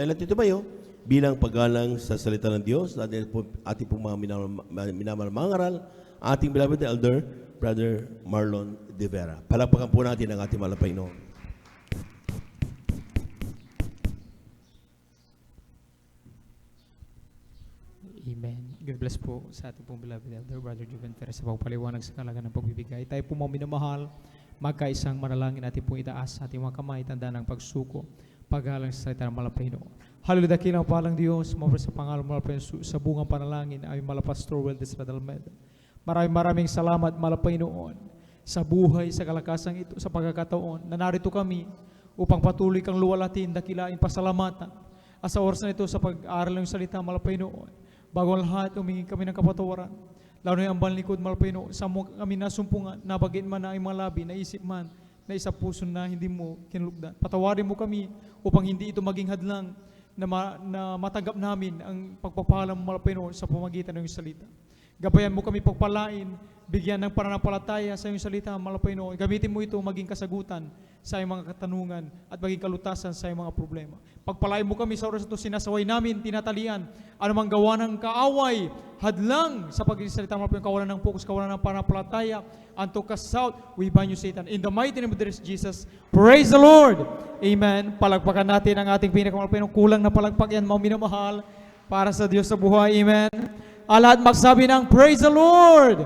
tayo lang titumayo bilang paggalang sa salita ng Diyos. Ating pong mga minamahal mga ngaral, ating beloved elder, Brother Marlon De Vera. Palakpakan po natin ang ating mahal na Panginoon. Amen. God bless po sa ating pong beloved elder, Brother Juven Perez, sa pagpaliwanag sa kalagan ng pagbibigay. Tayo po mga minamahal, magkaisang manalangin natin pong itaas sa ating mga kamay, tanda ng pagsuko, paghalang sa salita ng mahal na Panginoon. Hallelujah, dakilang palang Diyos, mabalik sa pangalan mahal na Panginoon, sa bungang panalangin ay mahal na Pastor Weldes Radalmed. Maraming salamat mahal na Panginoon sa buhay, sa kalakasang ito, sa pagkakataon na narito kami upang patuloy kang luwalatin, dakilain, pasalamatan. At sa oras na ito, sa pag-aaral ng salita mahal na Panginoon, bago ang lahat, humingi kami ng kapatawaran. Lalo na yung banlikod, mahal Panginoon, sa kami nasumpungan, nabagin man na ay mga labi, naisip man, na isa puso na hindi mo kinulugdan. Patawarin mo kami upang hindi ito maging hadlang na matanggap namin ang pagpapahalam mo, mahal Panginoon, sa pamagitan ng iyong salita. Gabayan mo kami pagpalain, bigyan ng pananampalataya sa iyong salita, mahal Panginoon. Gamitin mo ito maging kasagutan sa iyong mga katanungan at maging kalutasan sa iyong mga problema. Pagpalain mo kami sa oras ito, sinasaway namin, tinatalian, anumang gawa ng kaaway, hadlang sa pagsalita mo, kawalan ng focus, kawalan ng pananampalataya, and to cast out, we bind you, Satan. In the mighty name of Jesus, praise the Lord! Amen. Palagpakan natin ang ating pinakamahal Panginoon. Kulang na palagpak yan, mga minamahal, para sa Diyos sa buhay. Amen. Lahat magsabi ng praise the Lord!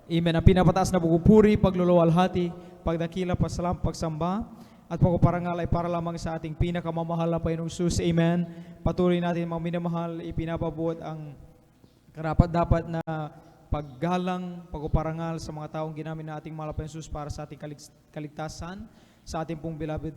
Amen. Ang pinapataas na pagpupuri, pagluluwalhati, pagdakila, pasalam, pagsamba, at pagpaparangal ay para lamang sa ating pinakamamahal na Panginoong Jesus. Amen. Patuloy natin mga minamahal, ipinapabuot ang karapat-dapat na paggalang, pagpaparangal sa mga taong ginamit na ating mahal na Panginoong Jesus para sa ating kaligtasan, sa ating pong beloved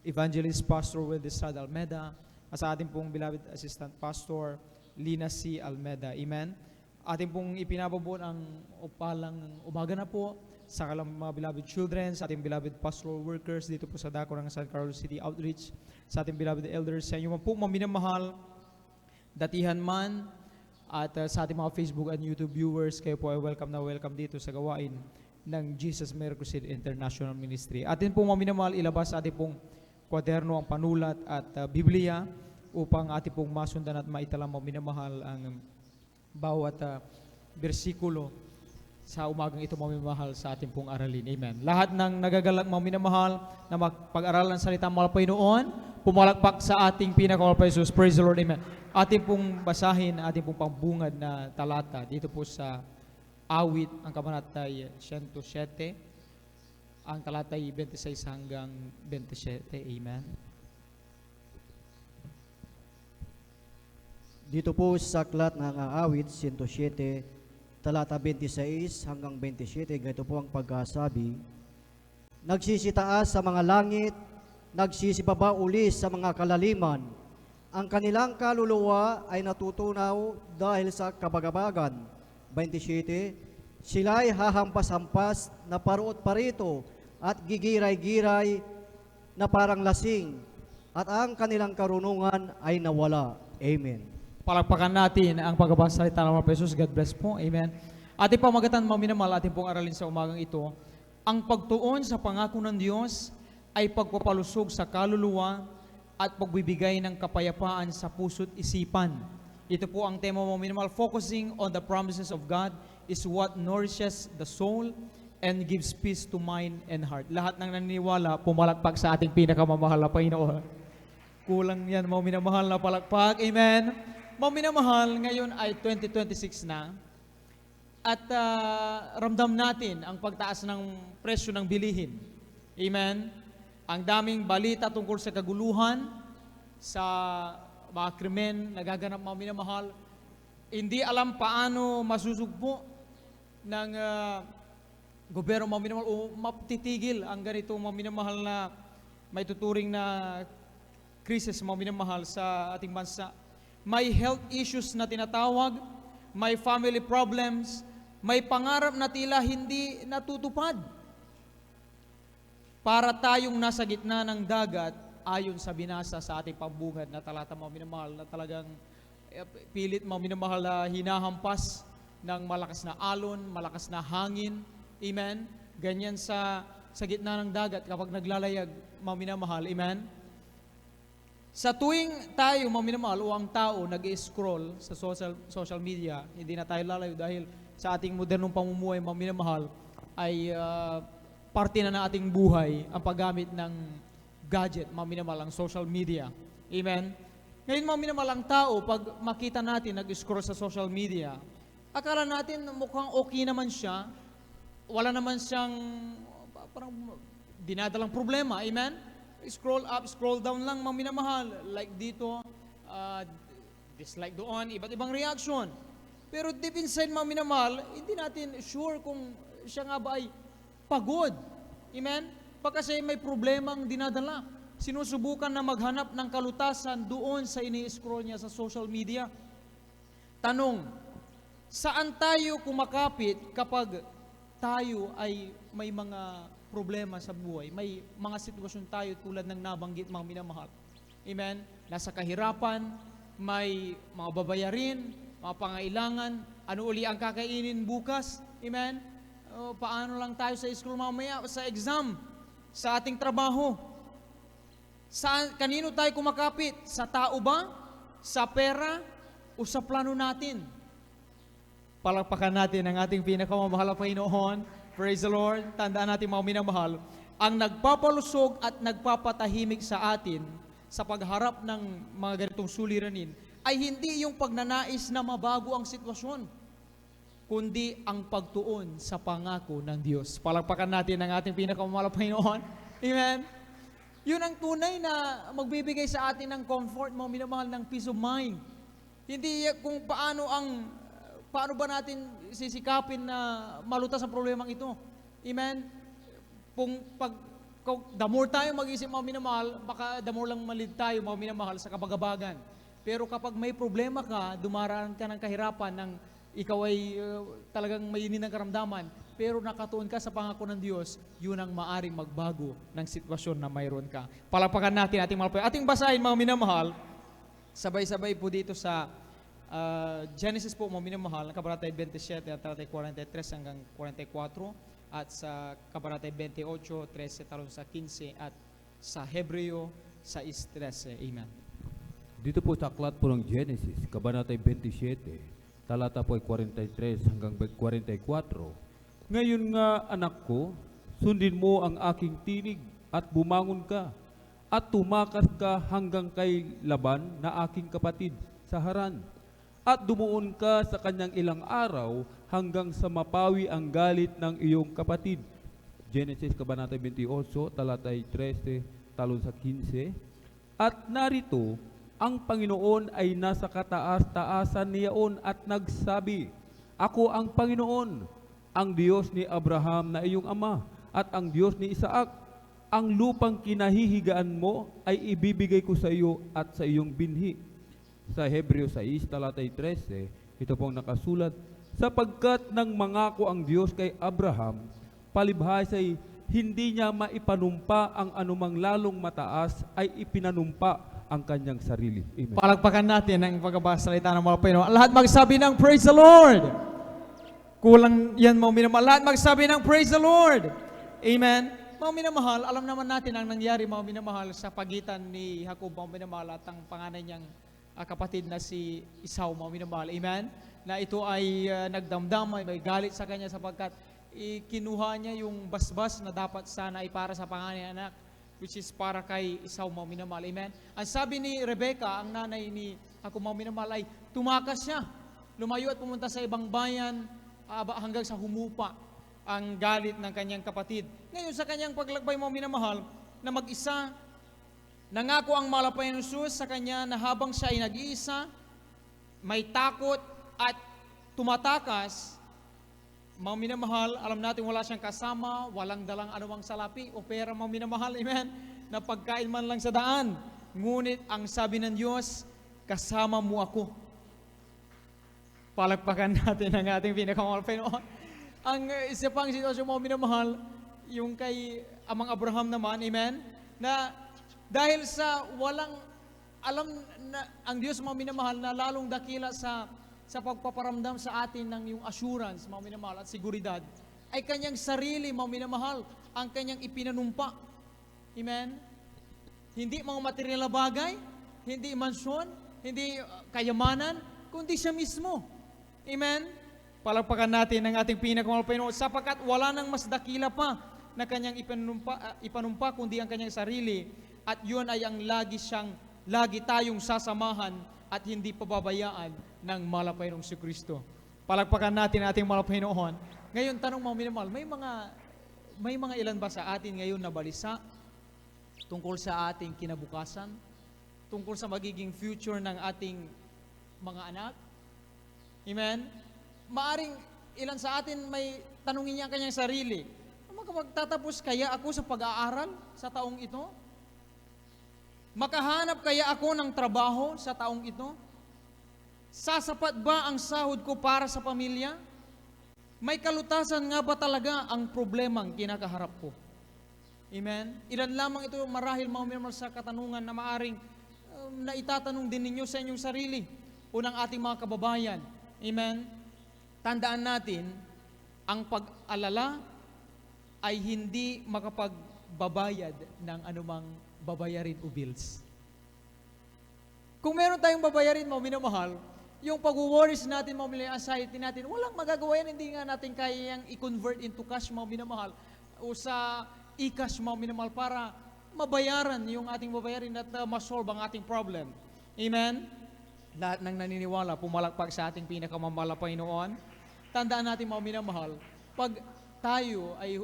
Evangelist Pastor Weldes Almeda, at sa ating pong beloved Assistant Pastor Lina C. Almeda. Amen. Ating pong ipinababuon ang upalang umaga na po sa mga beloved children, sa ating beloved pastoral workers dito po sa Dako ng San Carlos City Outreach, sa ating beloved elders, sa inyo po mga minamahal, datihan man, at sa ating mga Facebook and YouTube viewers, kayo po ay welcome na welcome dito sa gawain ng Jesus Miracle City International Ministry. Atin pong mga minamahal, ilabas sa ating pong kwaderno ang panulat at Biblia upang ating pong masundan at maitala mga minamahal ang bawat bersikulo sa umagang ito mga minamahal sa ating pong aralin. Amen. Lahat ng nagagalak mga minamahal na magpag-aralan ng salita mga Panginoon, pumalakpak sa ating pinakamahal pa Jesus. Praise the Lord. Amen. Ating pong basahin, ating pong pambungad na talata dito po sa awit, ang kabanatay 107, ang talatay 26 hanggang 27. Amen. Dito po sa aklat ng awit 107, talata 26 hanggang 27, ganito po ang pagkasabi. Nagsisitaas sa mga langit, nagsisibaba uli sa mga kalaliman. Ang kanilang kaluluwa ay natutunaw dahil sa kabagabagan. 27, sila'y hahampas-hampas na paruot parito at gigiray-giray na parang lasing, at ang kanilang karunungan ay nawala. Amen. Palakpakan natin ang pagbabasa salita ng mga Jesus. God bless po. Amen. Ating pamagatan mga minamahal, ating pong aralin sa umagang ito, ang pagtuon sa pangako ng Diyos ay pagpapalusog sa kaluluwa at pagbibigay ng kapayapaan sa puso't isipan. Ito po ang tema mga minamahal. Focusing on the promises of God is what nourishes the soul and gives peace to mind and heart. Lahat ng naniniwala, pumalakpak sa ating pinakamamahal na Panginoon. Kulang yan mga minamahal na palakpak. Amen. Mga minamahal, ngayon ay 2026 na at ramdam natin ang pagtaas ng presyo ng bilihin. Amen. Ang daming balita tungkol sa kaguluhan, sa mga krimen nagaganap mga minamahal. Hindi alam paano masusugpo ng gobyerno mga minamahal o matitigil ang ganito mga minamahal na may tuturing na krisis mga minamahal sa ating bansa. May health issues na tinatawag, may family problems, may pangarap na tila hindi natutupad. Para tayong nasa gitna ng dagat, ayon sa binasa sa ating pambungad na talata mga minamahal, na talagang pilit mga minamahal na hinahampas ng malakas na alon, malakas na hangin. Amen? Ganyan sa gitna ng dagat kapag naglalayag mga minamahal. Amen? Sa tuwing tayo, mga minamahal, o ang tao nag-scroll sa social media, hindi na tayo lalayo dahil sa ating modernong pamumuhay, mga minamahal, ay parte na ng ating buhay ang paggamit ng gadget, mga minamahal, ang social media. Amen? Ngayon, mga minamahal, ang tao, pag makita natin nag-scroll sa social media, akala natin mukhang okay naman siya, wala naman siyang parang dinadalang problema. Amen? Scroll up, scroll down lang, mga minamahal. Like dito, dislike doon, iba't ibang reaction. Pero deep inside, mga minamahal, hindi natin sure kung siya nga ba ay pagod. Amen? Pag kasi may problemang dinadala. Sinusubukan na maghanap ng kalutasan doon sa ini-scroll niya sa social media. Tanong, saan tayo kumakapit kapag tayo ay may mga problema sa buhay, may mga sitwasyon tayo tulad ng nabanggit, mga minamahal? Amen? Nasa kahirapan, may mga babayarin, mga pangailangan, ano uli ang kakainin bukas? Amen? O, paano lang tayo sa school mamaya, sa exam, sa ating trabaho? Kanino tayo kumakapit? Sa tao ba? Sa pera? O sa plano natin? Palakpakan natin ang ating pinakamamahal na Panginoon. Praise the Lord. Tandaan natin, mga minamahal, ang nagpapalusog at nagpapatahimik sa atin sa pagharap ng mga ganitong suliranin ay hindi yung pagnanais na mabago ang sitwasyon, kundi ang pagtuon sa pangako ng Diyos. Palakpakan natin ang ating pinakamamahal na Panginoon. Amen. Yun ang tunay na magbibigay sa atin ng comfort, mga minamahal, ng peace of mind. Hindi kung paano ba natin sisikapin na malutas ang problemang ito. Amen? The more tayo mag-isip, mga minamahal, baka the more lang malid tayo, mga minamahal, sa kabagabagan. Pero kapag may problema ka, dumaraan ka ng kahirapan, ng ikaw ay talagang may ng karamdaman, pero nakatuon ka sa pangako ng Diyos, yun ang maaring magbago ng sitwasyon na mayroon ka. Palakpakan natin ating malapay. Ating basahin, mga minamahal, sabay-sabay po dito sa Genesis po, mga minamahal, kabanata 27 at talatay 43 hanggang 44, at sa kabanata 28, 13 talon sa 15, at sa Hebreo 6:13. Amen. Dito po sa aklat po ng Genesis, kabanata 27, talata po ay 43 hanggang 44. Ngayon nga, anak ko, sundin mo ang aking tinig at bumangon ka, at tumakas ka hanggang kay Laban na aking kapatid sa Haran. At dumuon ka sa kanyang ilang araw hanggang sa mapawi ang galit ng iyong kapatid. Genesis kabanata 28, talatay 13, talon sa 15. At narito, ang Panginoon ay nasa kataas-taasan niyaon at nagsabi, Ako ang Panginoon, ang Diyos ni Abraham na iyong ama, at ang Diyos ni Isaac. Ang lupang kinahihigaan mo ay ibibigay ko sa iyo at sa iyong binhi. Sa Hebreo 6, talatay 13, ito pong nakasulat, sapagkat nang mangako ang Diyos kay Abraham, palibhas ay hindi niya maipanumpa ang anumang lalong mataas, ay ipinanumpa ang kanyang sarili. Amen. Palakpakan natin ang pagkabasalita ng mga Panginoon. Lahat magsabi ng Praise the Lord! Kulang yan, mga minamahal. Lahat magsabi ng Praise the Lord! Amen. Mga minamahal, alam naman natin ang nangyari, mga minamahal, sa pagitan ni Jacob, mga minamahal, at ang panganay niyang kapatid na si Esau, mga minamahal. Amen? Na ito ay nagdamdam, may galit sa kanya sapagkat kinuha niya yung basbas na dapat sana ay para sa panganay anak, which is para kay Esau, mga minamahal. Amen? Ang sabi ni Rebecca, ang nanay ni Jacob, mga minamahal, ay tumakas siya. Lumayo at pumunta sa ibang bayan hanggang sa humupa ang galit ng kanyang kapatid. Ngayon sa kanyang paglakbay, mga minamahal, na mag-isa, nangako ang malapay ng Diyos sa kanya na habang siya ay nag-iisa, may takot at tumatakas, mga minamahal, alam natin wala siyang kasama, walang dalang anumang salapi o pera, mga minamahal, amen, na pagkain man lang sa daan. Ngunit ang sabi ng Diyos, kasama mo ako. Palakpakan natin ang ating pinakamahal Panginoon. Ang isa pang sitwasyon, mga minamahal, yung kay Amang Abraham naman, amen, na dahil sa walang alam na ang Diyos, mga minamahal, na lalong dakila sa pagpaparamdam sa atin ng yung assurance, mga minamahal, at seguridad, ay kanyang sarili, mga minamahal, ang kanyang ipinanumpa. Amen? Hindi mga material na bagay, hindi mansyon, hindi kayamanan, kundi siya mismo. Amen? Palagpakan natin ang ating pinakamahal Panginoon sapagkat wala nang mas dakila pa na kanyang ipanumpa kundi ang kanyang sarili, at yun ay ang lagi tayong sasamahan at hindi pababayaan ng mahal na Panginoong si Kristo. Palagpakan natin ang ating mahal na Panginoon. Ngayon, tanong mo, minamahal, may mga ilan ba sa atin ngayon na balisa tungkol sa ating kinabukasan, tungkol sa magiging future ng ating mga anak? Amen? Maaring ilan sa atin may tanungin niya ang kanyang sarili, magtatapos kaya ako sa pag-aaral sa taong ito? Makahanap kaya ako ng trabaho sa taong ito? Sasapat ba ang sahod ko para sa pamilya? May kalutasan nga ba talaga ang problemang kinakaharap ko? Amen? Ilan lamang ito marahil mga minamahal sa katanungan na maaring na itatanong din ninyo sa inyong sarili o ng ating mga kababayan. Amen? Tandaan natin, ang pag-alala ay hindi makapagbabayad ng anumang babayarin o bills. Kung meron tayong babayarin, mga minamahal, yung pag-worries natin, mga minamahal, anxiety natin, walang magagawa yan, hindi nga natin kayang i-convert into cash, mga minamahal, o sa e-cash, mga minamahal, para mabayaran yung ating babayarin at masolve ang ating problem. Amen? Lahat ng naniniwala, pumalakpak sa ating pinakamamahal na Panginoon. Tandaan natin, mga minamahal, pag tayo ay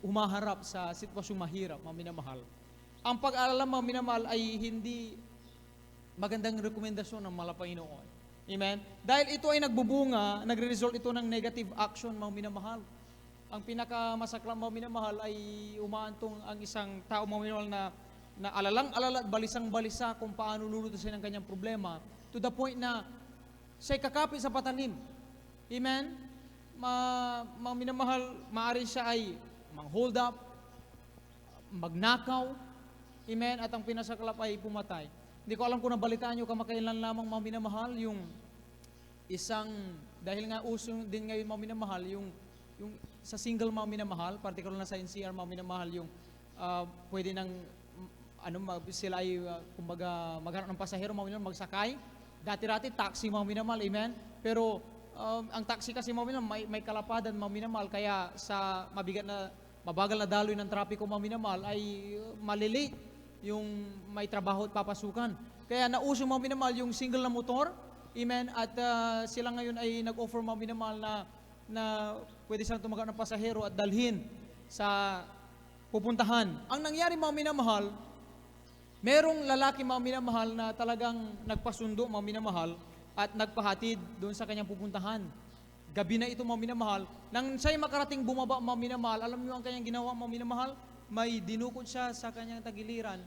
humaharap sa sitwasyong mahirap, mga minamahal, ang pag-aalala, mga minamahal, ay hindi magandang rekomendasyon ng mahal na Panginoon. Amen? Dahil ito ay nagbubunga, nagre-result ito ng negative action, mga minamahal. Ang pinakamasaklang, mga minamahal, ay umaantong ang isang tao, mga minamahal, na alalang-alala at balisang-balisa kung paano lulutusin ang kanyang problema, to the point na siya'y kakapit sa patalim. Amen? Mga minamahal, maaari siya ay mang-hold up, magnakaw, amen, at ang pinasaklap ay pumatay. Hindi ko alam kung nabalitaan nyo kamakailan lamang, mga minamahal, yung isang, dahil nga uso din ngayon, mga minamahal, yung sa single, mga minamahal, particular na sa NCR, mga minamahal, yung pwede nang sila ay kumbaga maghanap ng pasahero, mga minamahal, magsakay. Dati-rati, taxi, mga minamahal, amen. Pero ang taxi kasi, mga minamahal, may kalapadan, mga minamahal, kaya sa mabagal na daloy ng trapiko, mga minamahal, ay malilate yung may trabaho at papasukan. Kaya nauso, mga minamahal, yung single na motor, amen, at sila ngayon ay nag-offer, mga minamahal, na pwede silang tumagal ng pasahero at dalhin sa pupuntahan. Ang nangyari, mga minamahal, merong lalaki, mga minamahal, na talagang nagpasundo, mga minamahal, at nagpahatid doon sa kanyang pupuntahan. Gabi na ito, mga minamahal. Nang siya'y makarating bumaba, mga minamahal, alam niyo ang kanyang ginawa, mga minamahal? May dinukot siya sa kanyang tagiliran,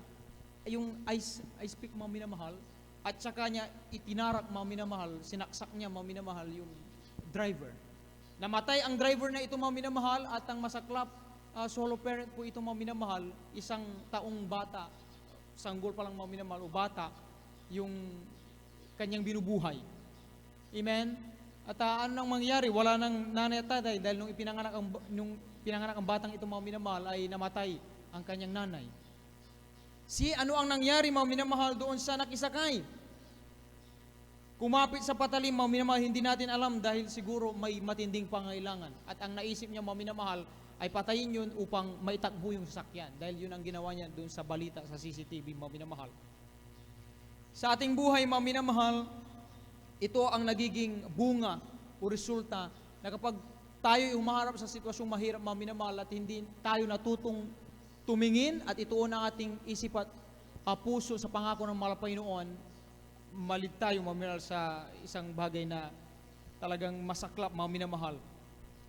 yung ice pick, mga minamahal, at saka niya itinarak, mga minamahal, sinaksak niya, mga minamahal, yung driver. Namatay ang driver na ito, mga minamahal, at ang masaklap, solo parent po ito, mga minamahal, isang taong bata, sanggol pa lang, mga minamahal, o bata, yung kanyang binubuhay. Amen? At ano nang mangyari? Wala nang nanay at tatay dahil nung pinanganak ang batang ito, mga minamahal, ay namatay ang kanyang nanay. Ano ang nangyari, mga minamahal, doon sa nakisakay? Kumapit sa patalim, mga minamahal, hindi natin alam dahil siguro may matinding pangailangan. At ang naisip niya, mga minamahal, ay patayin yun upang maitakbo yung sasakyan. Dahil yun ang ginawa niya doon sa balita sa CCTV, mga minamahal. Sa ating buhay, mga minamahal, ito ang nagiging bunga o resulta na kapag tayo humaharap sa sitwasyong mahirap, mga minamahal, at hindi tayo natutong tumingin at ituon ang ating isip at puso sa pangako ng mahal na Panginoon, malig tayo, mga minamahal, sa isang bagay na talagang masaklap, mga minamahal.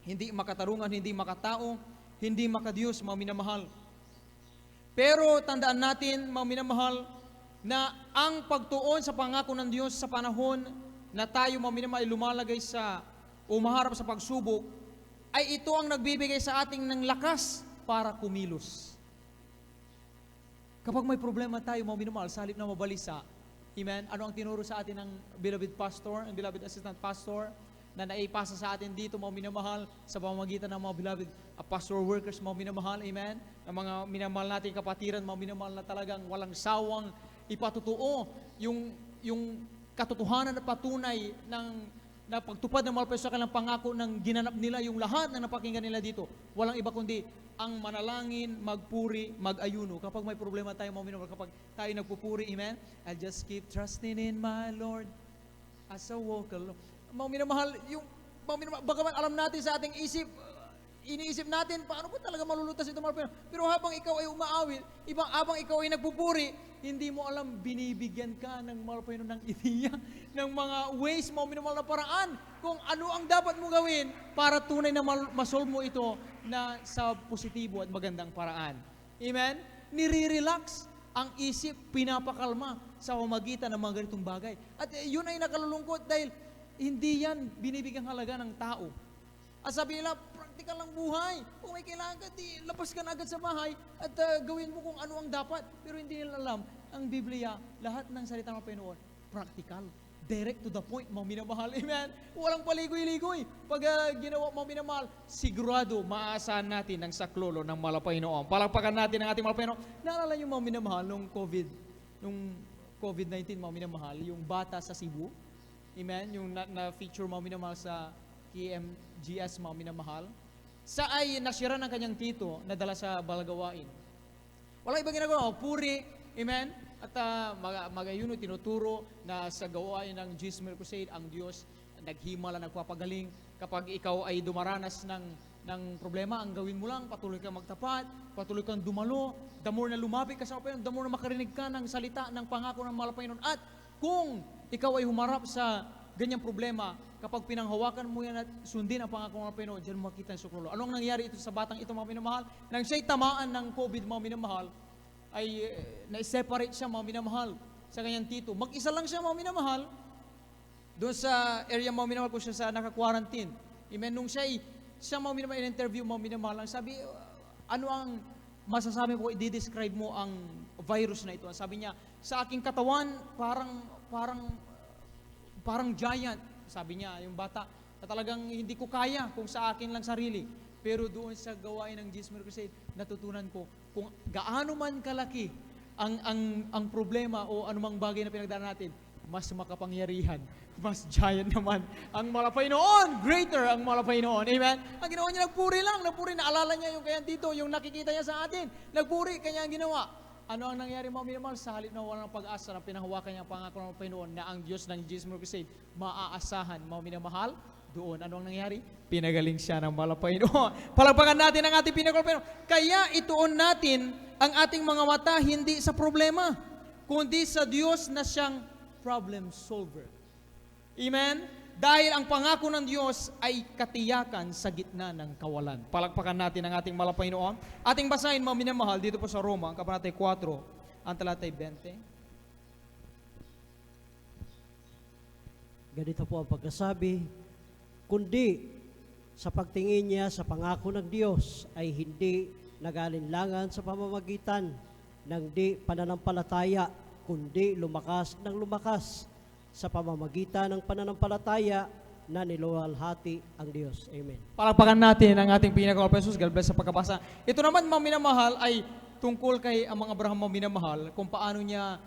Hindi makatarungan, hindi makatao, hindi makadiyos, mga minamahal. Pero tandaan natin, mga minamahal, na ang pagtuon sa pangako ng Diyos sa panahon na tayo, mga minamahal, ay lumalagay sa umaharap sa pagsubok, ay ito ang nagbibigay sa ating ng lakas para kumilos. Kapag may problema tayo, mga minamahal, sa halip na mabalisa, amen, ano ang tinuro sa atin ng beloved pastor, ang beloved assistant pastor, na naipasa sa atin dito, mga minamahal, sa pamamagitan ng mga beloved pastor workers, mga minamahal, amen, ng mga minamahal nating kapatiran, mga minamahal, na talagang walang sawang ipatutuo yung katotohanan at patunay na pagtupad ng mga sa kanilang pangako ng ginanap nila, yung lahat na napakinggan nila dito. Walang iba kundi ang manalangin, magpuri, mag-ayuno. Kapag may problema tayo, mga minamahal, kapag tayo nagpupuri, amen? I'll just keep trusting in my Lord as I walk along. Mga minamahal, bagaman alam natin sa ating iniisip natin, paano ba talaga malulutas ito mga Pilipino? Pero habang ikaw ay umaawit, habang ikaw ay nagpupuri, hindi mo alam, binibigyan ka ng mga Pilipino ng ideya, ng mga ways, mga minamahal na paraan, kung ano ang dapat mo gawin para tunay na masolve mo ito na sa positibo at magandang paraan. Amen? Nire-relax ang isip, pinapakalma sa pamagitan ng mga ganitong bagay. At yun ay nakalulungkot dahil hindi yan binibigyan halaga ng tao. At sabi nila, practical lang buhay. Kung may kailangan ka, labas ka na agad sa bahay at gawin mo kung ano ang dapat. Pero hindi nila alam, ang Biblia, lahat ng salita ng Panginoon, practical. Direct to the point, mga minamahal. Amen? Walang paligoy-ligoy. Pag ginawa mga minamahal, sigurado maaasahan natin ang saklolo ng Malapaynoon. Palakpakan natin ang ating Malapaynoon. Naalala niyo mga minamahal, nung COVID-19, mga minamahal, yung bata sa Cebu. Amen? Yung na-feature mga minamahal sa KMGS, mga minamahal. Sa ay nasira ng kanyang tito, nadala sa balagawain. Wala ibang ginagawa, puri, amen? At magayuno, tinuturo na sa gawain ng Gismer Crusade, ang Diyos naghimala, nagpapagaling. Kapag ikaw ay dumaranas ng problema, ang gawin mo lang, patuloy kang magtapat, patuloy kang dumalo, the more na lumapit ka sa Panginoon, the more na makarinig ka ng salita, ng pangako ng mahal na Panginoon. At kung ikaw ay humarap sa ganyang problema, kapag pinanghawakan mo yan at sundin ang pangako ng Panginoon, diyan mo makita yung suklolo. Anong nangyari ito sa batang ito, mga minamahal? Nang siya'y tamaan ng COVID, mga minamahal, ay na-separate siya, mga minamahal, sa kanyang tito. Mag-isa lang siya, mga minamahal, doon sa area, mga minamahal, kung siya sa naka-quarantine. Amen. Nung siya, mga minamahal, in-interview, mga minamahal, sabi, ano ang masasabi mo, i-describe mo ang virus na ito? Sabi niya, sa aking katawan, parang giant. Sabi niya, yung bata, na talagang hindi ko kaya kung sa akin lang sarili. Pero doon sa gawain ng Gismer Crusade, natutunan ko kung gaano man kalaki ang problema o anumang bagay na pinagdaan natin, mas makapangyarihan, mas giant naman ang Malapaynoon. Greater ang Malapaynoon. Amen? Ang ginawa niya, nagpuri lang. Naalala niya yung kanyang tito, yung nakikita niya sa atin. Nagpuri, kanya ang ginawa. Ano ang nangyari, mga minamahal? Sa halip na wala ng pag-asa na pinahawakan niya ang pangako ng Panginoon na ang Diyos ng Gismer Crusade maaasahan, mga minamahal, doon. Ano ang nangyari? Pinagaling siya ng Malapaynoon. Palagpakan natin ang ating pinagaling. Kaya ituon natin ang ating mga mata hindi sa problema, kundi sa Diyos na siyang problem solver. Amen? Dahil ang pangako ng Diyos ay katiyakan sa gitna ng kawalan. Palagpakan natin ang ating Malapaynoon. Ating basahin, mga minamahal, dito po sa Roma, kabanata 4, ang talatay 20. Ganito po ang pagkasabi, kundi sa pagtingin niya sa pangako ng Diyos ay hindi nag-alinlangan sa pamamagitan ng di pananampalataya, kundi lumakas ng lumakas sa pamamagitan ng pananampalataya na niluwalhati ang Diyos. Amen. Palagpakan natin ang ating pinakamal Jesus. God bless sa pagkabasa. Ito naman, mga minamahal, ay tungkol kay amang Abraham, mga minamahal, kung paano niya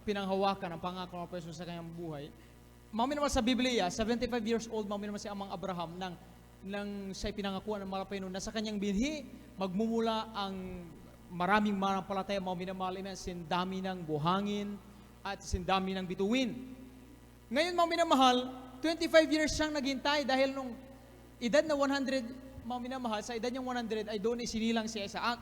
pinanghawakan ang pangako ng Jesus sa kanyang buhay. Mga minamahal sa Biblia, 75 years old, mga minamahal si amang Abraham, nang siya'y pinangakuan ng Malapaynoon na sa kanyang binhi, magmumula ang maraming manampalataya, mga minamahal, sindami ng buhangin at sindami ng bituin. Ngayon, mga minamahal, 25 years siyang naghintay dahil nung edad na 100, mga minamahal, sa edad niyang 100 ay doon isinilang si Isaac.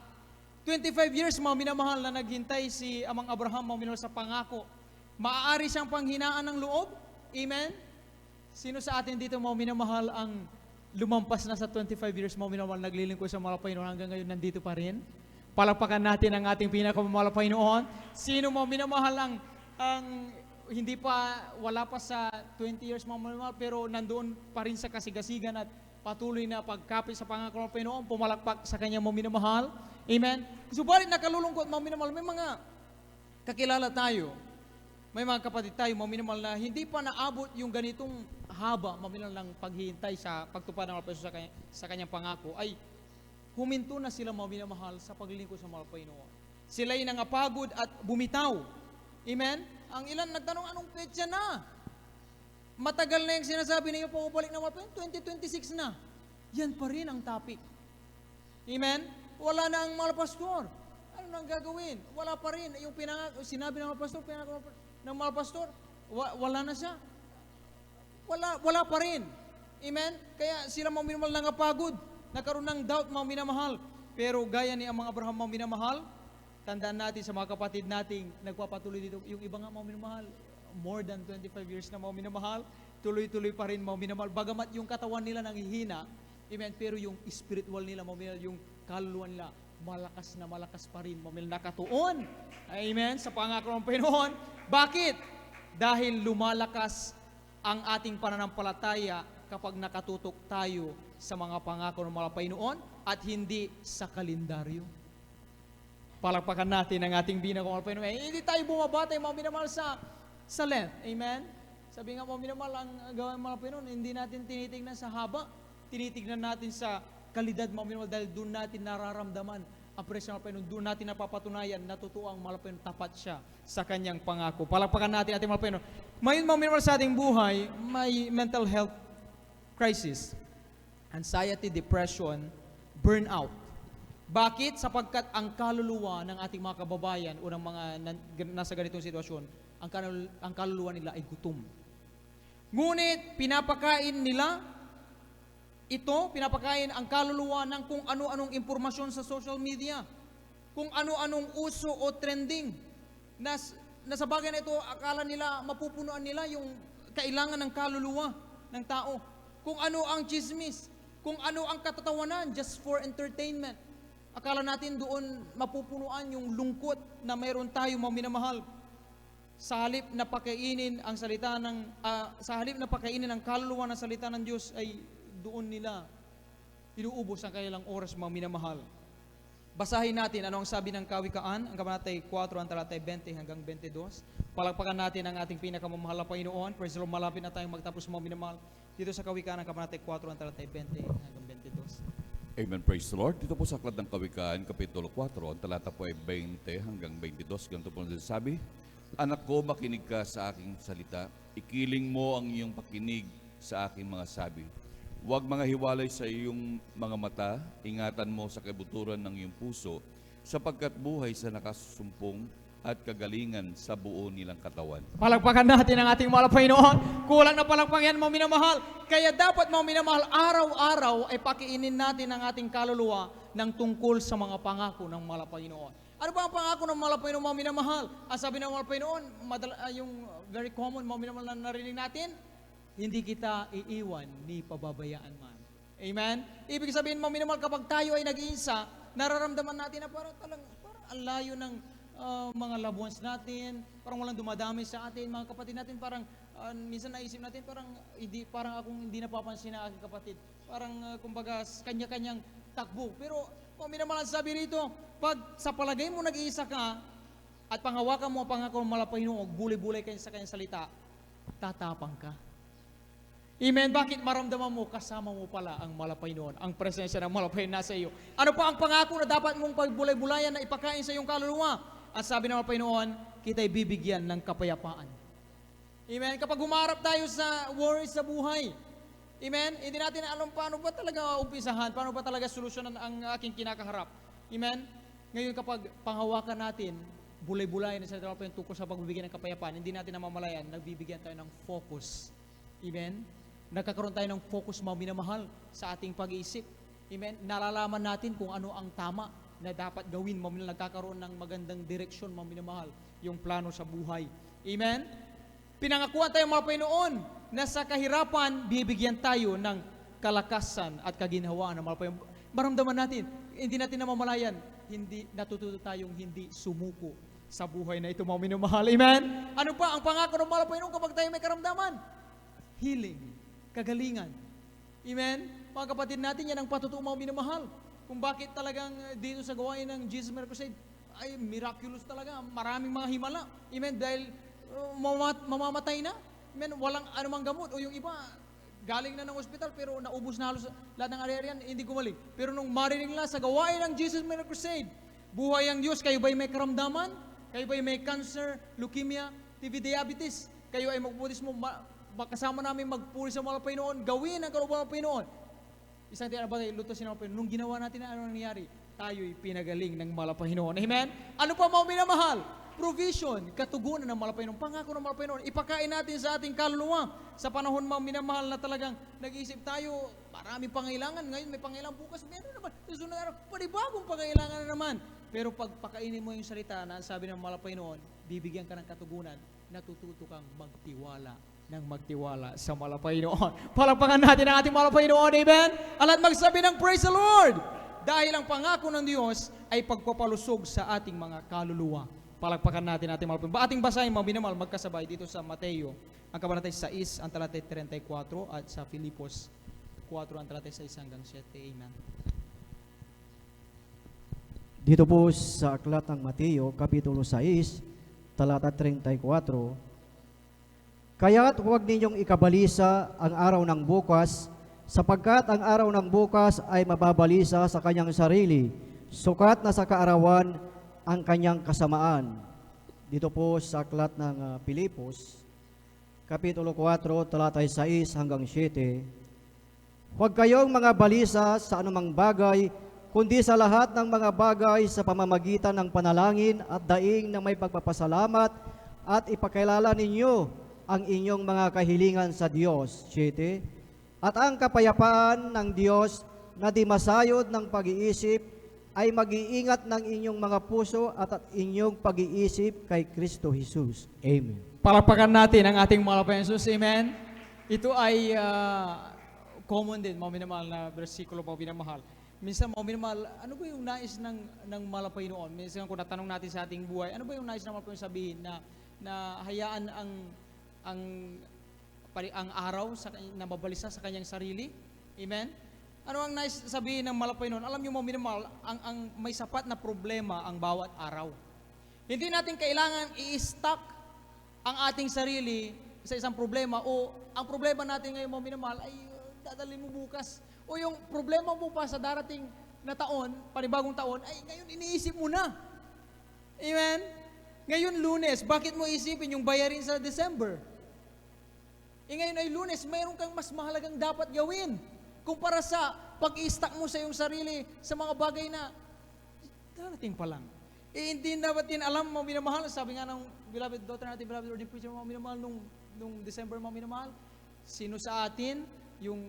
25 years, mga minamahal, na naghintay si amang Abraham, mga minamahal, sa pangako. Maaari siyang panghinaan ng loob. Amen? Sino sa atin dito, mga minamahal, ang lumampas na sa 25 years, mga minamahal, naglilingkod sa Malapaynoon hanggang ngayon nandito pa rin? Palakpakan natin ang ating pinakamalapaynoon. Sino, mga minamahal, ang hindi pa, wala pa sa 20 years, mga minamahal, pero nandoon pa rin sa kasigasigan at patuloy na pagkapit sa pangako ng Panginoon, pumalakpak sa kanyang mga minamahal. Amen? Subalit nakalulungkot, mga minamahal, may mga kakilala tayo, may mga kapatid tayo, mga minamahal, na hindi pa naabot yung ganitong haba, mga minamahal, ng paghihintay sa pagtupad ng Malapaynoon sa kanyang pangako, ay huminto na sila, mga minamahal, sa paglilingkod sa Malapaynoon. Sila'y nangapagod at bumitaw. Amen? Ang ilan nagtanong, anong petsa na? Matagal na yung sinasabi ninyo, pumabalik na mga 2026 na. Yan pa rin ang topic. Amen? Wala na ang mga pastor. Ano nang gagawin? Wala pa rin. Yung sinabi ng mga pastor, ng mga pastor, wala na siya. Wala pa rin. Amen? Kaya sila mga minamahal nangapagod. Nagkaroon ng doubt, mga minamahal. Pero gaya ni ang mga Abraham, mga minamahal, tandaan natin sa mga kapatid nating nagpapatuloy dito. Yung iba nga, mga minamahal, more than 25 years na, mga minamahal, tuloy-tuloy pa rin, mga minamahal. Bagamat yung katawan nila nanghihina, amen, pero yung spiritual nila, mga minamahal, yung kaluluwa nila, malakas pa rin, mga minamahal, nakatuon. Amen, sa pangako ng Panginoon. Bakit? Dahil lumalakas ang ating pananampalataya kapag nakatutok tayo sa mga pangako ng mga Panginoon at hindi sa kalendaryo. Palakpakan natin ang ating binakong mga Panginoon. Hindi tayo bumabatay, mga minamahal, sa length. Amen? Sabi nga, mga minamahal, ang gawin mga Panginoon, hindi natin tinitingnan sa haba, tinitingnan natin sa kalidad, mga minamahal, dahil doon natin nararamdaman ang presyo ng Panginoon. Doon natin napapatunayan na totoo ang mga Panginoon, tapat siya sa kanyang pangako. Palakpakan natin ating mga Panginoon. Ngayon, mga minamahal, sa ating buhay, may mental health crisis, anxiety, depression, burnout. Bakit? Sapagkat ang kaluluwa ng ating mga kababayan o ng mga nasa ganitong sitwasyon, ang kaluluwa nila ay gutom. Ngunit pinapakain nila pinapakain ang kaluluwa ng kung ano-anong impormasyon sa social media, kung ano-anong uso o trending, na sa bagay na ito, akala nila, mapupunuan nila yung kailangan ng kaluluwa ng tao. Kung ano ang chismis, kung ano ang katatawanan just for entertainment. Akala natin doon mapupunuan yung lungkot na mayroon tayo, mga minamahal. Sa halip na pakainin ang salita ng sa halip na pakainin ang kaluluwa ng salita ng Diyos, ay doon nila inuubos ang kanilang oras, mga minamahal. Basahin natin ano ang sabi ng Kawikaan, ang kabanatay 4, ang talatay 20 hanggang 22. Palakpakan natin ang ating pinakamamahal na Panginoon. Praise the Lord, malapit na tayong magtapos, mga minamahal. Dito sa Kawikaan, ang kabanatay 4, ang talatay 20 hanggang 22. Amen, praise the Lord. Dito po sa Aklat ng Kawikaan, Kapitulo 4, ang talata po ay 20 hanggang 22. Ganito po sabi, Anak ko, makinig ka sa aking salita. Ikiling mo ang iyong pakinig sa aking mga sabi. Huwag mga hiwalay sa iyong mga mata, ingatan mo sa kabuturan ng iyong puso, sapagkat buhay sa nakasumpong at kagalingan sa buo nilang katawan. Palakpakan natin ang ating mahal na Panginoon. Kulang na palakpak yan, mga minamahal. Kaya dapat, mga minamahal, araw-araw ay pakiinin natin ang ating kaluluwa ng tungkol sa mga pangako ng mahal na Panginoon. Ano ba ang pangako ng mahal na Panginoon, mga minamahal? Ang sabi ng mahal na Panginoon, yung very common, mga minamahal, na narinig natin, hindi kita iiwan ni pababayaan man. Amen? Ibig sabihin, mga minamahal, kapag tayo ay nag-iisa, nararamdaman natin na parang ang layo ng mga loved ones natin, parang walang dumadami sa atin, mga kapatid natin, parang minsan naisip natin, parang akong hindi napapansin na aking kapatid. Parang kumbaga kanya-kanyang takbo. Pero kung minamahal sabi rito, pag sa palagay mo nag-iisa ka at panghawakan mo ang pangako ng mahal na Panginoon, bulay-bulay kayo sa kanyang salita, tatapang ka. Amen. Bakit? Maramdaman mo, kasama mo pala ang mahal na Panginoon, ang presensya ng mahal na Panginoon nasa iyo. Ano pa ang pangako na dapat mong pagbulay-bulayan na ipakain sa iyong kaluluwa? At sabi ng mahal na Panginoon, kita'y bibigyan ng kapayapaan. Amen. Kapag humarap tayo sa worries sa buhay, amen, hindi natin alam paano ba talaga umpisahan, paano ba talaga solusyonan ang aking kinakaharap. Amen. Ngayon kapag panghawakan natin, bulay-bulayan sa ito tungkol sa pagbibigyan ng kapayapaan, hindi natin namamalayan, nagbibigyan tayo ng focus. Amen. Nagkakaroon tayo ng focus, mga minamahal, sa ating pag-iisip. Amen. Nalalaman natin kung ano ang tama na dapat gawin. Nagkakaroon ng magandang direksyon, mga minamahal, yung plano sa buhay. Amen. Pinangakuan tayo, mga Panginoon, na sa kahirapan, bibigyan tayo ng kalakasan at kaginhawaan ng mga Panginoon. Maramdaman natin, hindi natin namamalayan, hindi natututo tayong hindi sumuko sa buhay na ito, mga minamahal. Amen. Ano pa ang pangako ng mga Panginoon kapag tayo may karamdaman? Healing, kagalingan. Amen? Mga kapatid natin, yan ang patutuo, mga minamahal. Kung bakit talagang dito sa gawain ng Jesus Miracle Crusade, ay miraculous talaga. Maraming mga himala. Amen? Dahil mamamatay na. Amen? Walang anumang gamot. O yung iba, galing na ng ospital pero naubos na halos lahat ng ari-arian, hindi gumaling. Pero nung marinig nila sa gawain ng Jesus Miracle Crusade, buhay ang Diyos, kayo ba'y may karamdaman? Kayo ba may cancer, leukemia, TB diabetes? Kayo ay magpupulis mo, kasama namin magpuri sa mga Panginoon, gawin ang kalooban ng Panginoon. Isang tinabagay, lutusin ng Panginoon. Nung ginawa natin, ano nangyari? Tayo'y pinagaling ng Malapanginoon. Amen? Ano pa mga minamahal? Provision, katugunan ng Malapanginoon, pangako ng Malapanginoon. Ipakain natin sa ating kaluluwa. Sa panahon mga minamahal na talagang nag-iisip tayo, maraming pangailangan. Ngayon may pangailangan, bukas meron naman. Susunod na araw, panibagong pangailangan na naman. Pero pag pakainin mo yung salita na sabi ng Malapanginoon, bibigyan ka ng katugunan, natututo kang magtiwala ng magtiwala sa Malapanginoon. Palakpakan natin ang ating Malapanginoon, amen? At magsabi ng praise the Lord! Dahil ang pangako ng Diyos ay pagpapalusog sa ating mga kaluluwa. Palakpakan natin ating Malapanginoon. Ating basahin mga minamahal magkasabay dito sa Mateo, ang kabanata 6, ang talatay 34 at sa Filipos 4, ang talatay 6 hanggang 7. Amen. Dito po sa aklat ng Mateo, Kapitulo 6, talata 34, Kaya't huwag ninyong ikabalisa ang araw ng bukas, sapagkat ang araw ng bukas ay mababalisa sa kanyang sarili, sukat na sa kaarawan ang kanyang kasamaan. Dito po sa aklat ng Pilipos, Kapitulo 4, talatay 6 hanggang 7, Huwag kayong mga balisa sa anumang bagay, kundi sa lahat ng mga bagay sa pamamagitan ng panalangin at daing na may pagpapasalamat at ipakilala ninyo ang inyong mga kahilingan sa Diyos. 7. At ang kapayapaan ng Diyos na di masayod ng pag-iisip ay mag-iingat ng inyong mga puso at inyong pag-iisip kay Kristo Jesus. Amen. Palakpakan natin ang ating Malapanginoon Jesus. Amen. Ito ay common din, mga minamahal na versikulo, mga minamahal. Minsan, mga minamahal, ano ba yung nais ng Malapanginoon? Minsan kung natanong natin sa ating buhay, ano ba yung nais ng Malapanginoon sabihin na hayaan ang araw na mabalisa sa kanyang sarili? Amen? Ano ang nais sabihin ng Malapanginoon? Alam niyo mga minamahal, ang may sapat na problema ang bawat araw. Hindi natin kailangan i-stock ang ating sarili sa isang problema o ang problema natin ngayon mga minamahal ay dadalhin mo bukas. O yung problema mo pa sa darating na taon, panibagong taon, ay ngayon iniisip mo na. Amen? Ngayon Lunes, bakit mo isipin yung bayarin sa December? Ngayon ay Lunes, mayroon kang mas mahalagang dapat gawin kumpara sa pag-i-stack mo sa iyong sarili sa mga bagay na darating pa lang. Hindi dapat din alam, mga minamahal, sabi nga ng beloved daughter natin, beloved Lord and preacher, mga minamahal, nung December, mga minamahal, sino sa atin, yung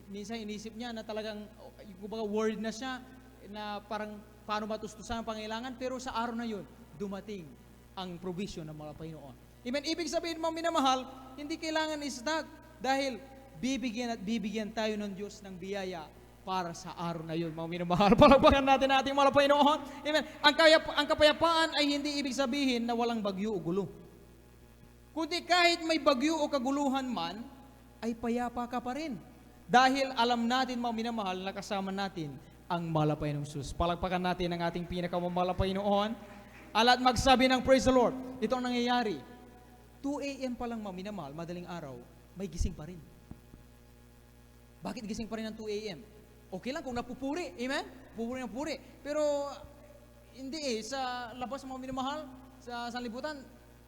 minsan inisip niya na talagang, kumbaga word na siya, na parang paano matustusan ang pangailangan, pero sa araw na yun, dumating ang provision ng mga Panginoon. Amen. Ibig sabihin, mga minamahal, hindi kailangan i-stack dahil bibigyan at bibigyan tayo ng Diyos ng biyaya para sa araw na yun, mga minamahal. Palakpakan natin ating mga Panginoon. Amen. Ang kapayapaan ay hindi ibig sabihin na walang bagyo o gulo. Kundi kahit may bagyo o kaguluhan man, ay payapa ka pa rin. Dahil alam natin, mga minamahal, na kasama natin ang Malapanginoong Jesus. Palakpakan natin ang ating pinakamamalapainoon. At magsabi ng praise the Lord. Ito ang nangyayari. 2 a.m. pa lang, mga minamahal, madaling araw, may gising pa rin. Bakit gising pa rin ng 2 a.m.? Okay lang kung napupuri. Amen? Pupuri. Pero hindi sa labas, mga minamahal, sa sanlibutan,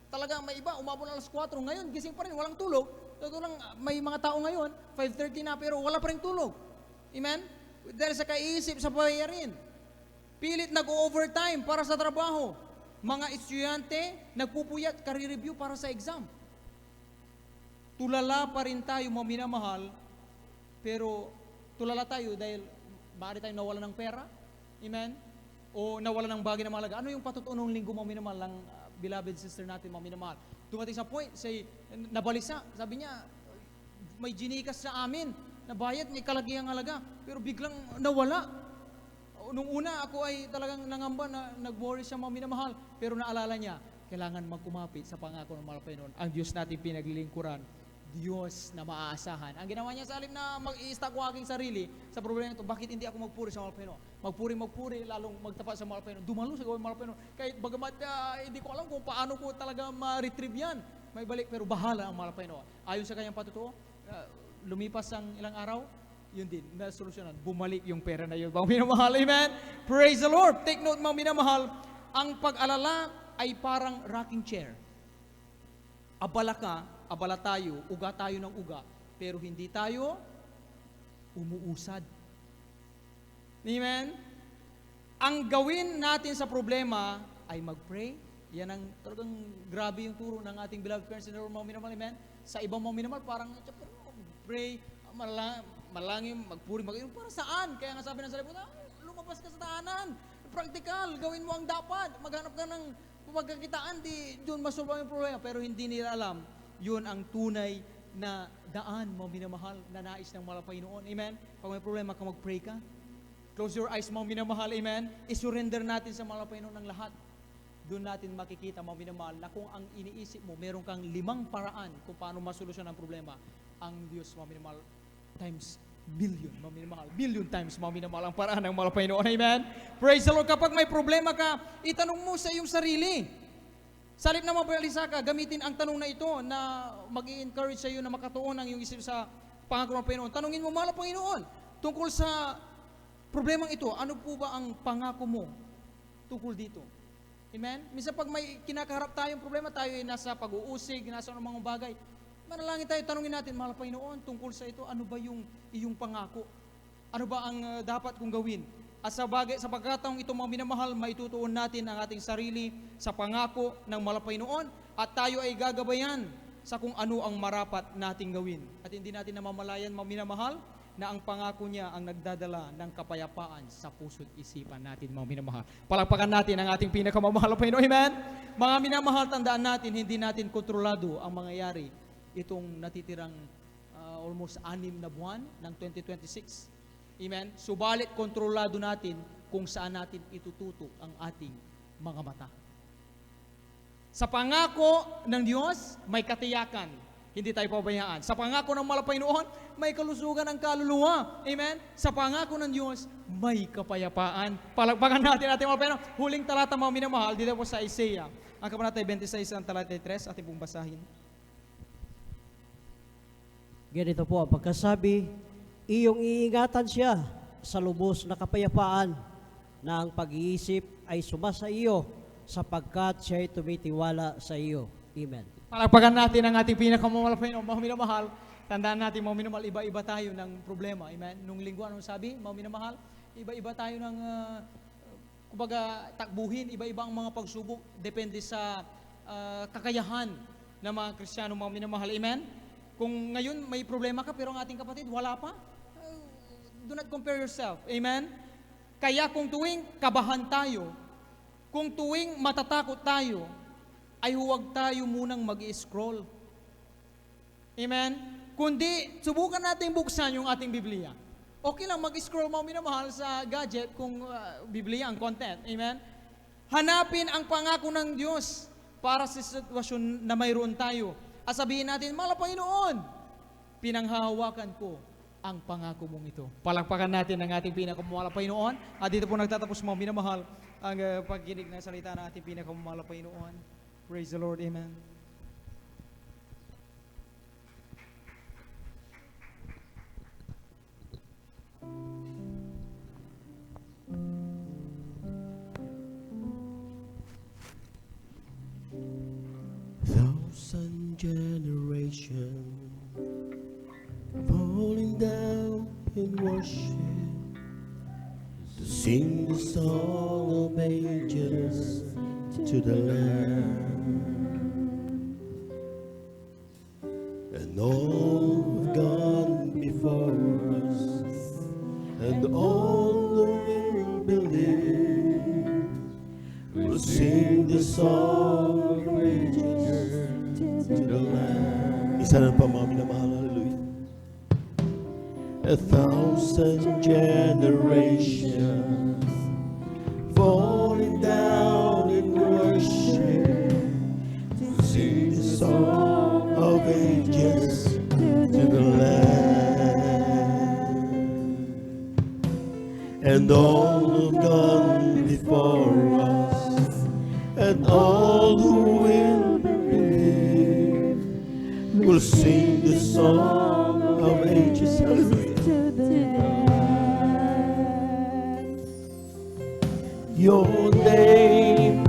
talagang may iba, umabot na alas 4. Ngayon, gising pa rin, walang tulog. Totoo lang, may mga tao ngayon, 5:30 na, pero wala pa rin tulog. Amen? Dahil sa kaisip sa bayarin. Pilit nag-overtime para sa trabaho. Mga estudyante, nagpupuyat, career review para sa exam. Tulala pa rin tayo, mga minamahal, pero tulala tayo dahil maaari tayo nawala ng pera. Amen? O nawala ng bagay na mahalaga. Ano yung patutunong linggo, mga minamahal, ng beloved sister natin, mga minamahal? Dumating sa point, nabalisa, sabi niya, may ginikas sa amin, nabayad, may kalagiang halaga, pero biglang nawala. Nung una, ako ay talagang nangamba na nag-worry siya, mga minamahal, pero naalala niya, kailangan magkumapit sa pangako ng Malapanginoon. Ang Diyos natin pinaglilingkuran, Diyos na maaasahan. Ang ginawa niya sa halip na mag-i-stack ko aking sarili sa problema ito, bakit hindi ako magpuri sa Malapanginoon? Magpuri, lalong magtapat sa Malapanginoon. Dumalo sa gawin Malapanginoon. Kahit bagamat hindi ko alam kung paano ko talaga ma-retrieve yan. May balik, pero bahala ang Malapanginoon. Ayon sa kanyang patutuo, lumipas ang ilang araw, yun din, nasolusyonan. Bumalik yung pera na yun. Mga minamahal, amen? Praise the Lord! Take note, mga minamahal, ang pag-alala ay parang rocking chair. Abala ka, abala tayo, uga tayo ng uga, pero hindi tayo umuusad. Amen? Ang gawin natin sa problema ay mag-pray. Yan ang talagang grabe yung turo ng ating beloved parents in the mga minamahal. Amen? Sa ibang mga minamahal, parang pray, malangin, magpuri, mag-inom. Para saan? Kaya nga sabi ng salibot, lumabas ka sa tahanan. Practical, gawin mo ang dapat. Maghanap ka ng pagkakitaan, di doon masolve yung problema. Pero hindi nila alam, yun ang tunay na daan, mga minamahal, na nais ng mahal na Panginoon. Amen? Pag may problema ka, mag-pray ka. Close your eyes, mga minamahal. Amen? I-surrender natin sa mahal na Panginoon ng lahat. Doon natin makikita, mga minamahal, na kung ang iniisip mo, meron kang 5 paraan kung paano masolusyon ang problema. Ang Diyos, mga minamahal, times billion, mga minamahal. Billion times, mga minamahal, ang paraan ng mahal na Panginoon. Amen? Praise the Lord. Kapag may problema ka, itanong mo sa iyong sarili. Salip na mabalisa ka, gamitin ang tanong na ito na mag-i-encourage sa iyo na makatuon ang iyong isip sa pangako ng Panginoon. Tanungin mo, mahal na Panginoon, tungkol sa problemang ito, ano po ba ang pangako mo tungkol dito? Amen? Minsan pag may kinakaharap tayong problema, tayo ay nasa pag-uusig, nasa mga bagay, manalangin tayo, tanungin natin, mahal na Panginoon, tungkol sa ito, ano ba yung iyong pangako? Ano ba ang dapat kong gawin? At sa pagkataong ito, mga minamahal, maitutuon natin ang ating sarili sa pangako ng mahal na Panginoon at tayo ay gagabayan sa kung ano ang marapat nating gawin. At hindi natin namamalayan, mga minamahal, na ang pangako niya ang nagdadala ng kapayapaan sa puso't isipan natin, mga minamahal. Palakpakan natin ang ating pinakamamahal na Panginoon. Amen? Mga minamahal, tandaan natin, hindi natin kontrolado ang mangyayari itong natitirang almost 6 na buwan ng 2026. Amen? Subalit, kontrolado natin kung saan natin itututok ang ating mga mata. Sa pangako ng Diyos, may katiyakan. Hindi tayo pabayaan. Sa pangako ng mahal na Panginoon, may kalusugan ng kaluluwa. Amen? Sa pangako ng Diyos, may kapayapaan. Palakpakan natin ating mahal na Panginoon. Huling talata, mga minamahal, dito po sa Isaiah. Ang kabanata 26, ang talata 3, ating pong basahin. Ganito po ang pagkasabi, iyong iingatan siya sa lubos na kapayapaan na ang pag-iisip ay sumasa iyo sapagkat siya ay tumitiwala sa iyo. Amen. Palakpakan natin ang ating pinakamamahal na Panginoon. Mga minamahal, tandaan natin, mga minamahal, iba-iba tayo ng problema. Amen? Nung linggo, anong sabi? Mga minamahal, iba-iba tayo ng, kumbaga, takbuhin. Iba-iba ang mga pagsubok. Depende sa kakayahan ng mga Kristiyano, mga minamahal. Amen? Kung ngayon may problema ka, pero ang ating kapatid, wala pa, do not compare yourself. Amen? Kaya kung tuwing kabahan tayo, kung tuwing matatakot tayo, ay huwag tayo munang mag-i-scroll. Amen? Kundi, subukan natin buksan yung ating Biblia. Okay lang mag-scroll, mga minamahal, sa gadget kung Biblia ang content. Amen? Hanapin ang pangako ng Diyos para sa sitwasyon na mayroon tayo. At sabihin natin, mahal na Panginoon, pinanghahawakan ko ang pangako mong ito. Palakpakan natin ang ating pinakamamahal na Panginoon. At dito po nagtatapos, mga minamahal, ang pagkinig ng salita ng ating pinakamamahal na Panginoon. Praise the Lord. Amen. Thousand generations falling down in worship to sing the song of ages to the Lamb. And all who've gone before us, and all who will believe, will sing the song of ages to the Lamb. Isa na pa, mga minamahal, hallelujah. 1,000 generations falling down in worship to sing the song of ages to the Lamb. And all who've gone before us, and all who will believe, will sing the song of ages. Hallelujah. Your name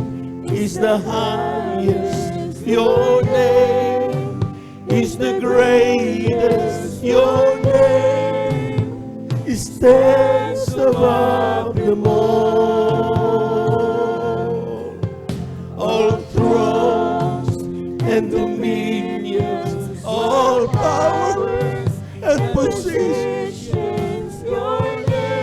is the highest. Your name is the greatest. Your name stands above them all. All thrones and dominions, all powers and positions.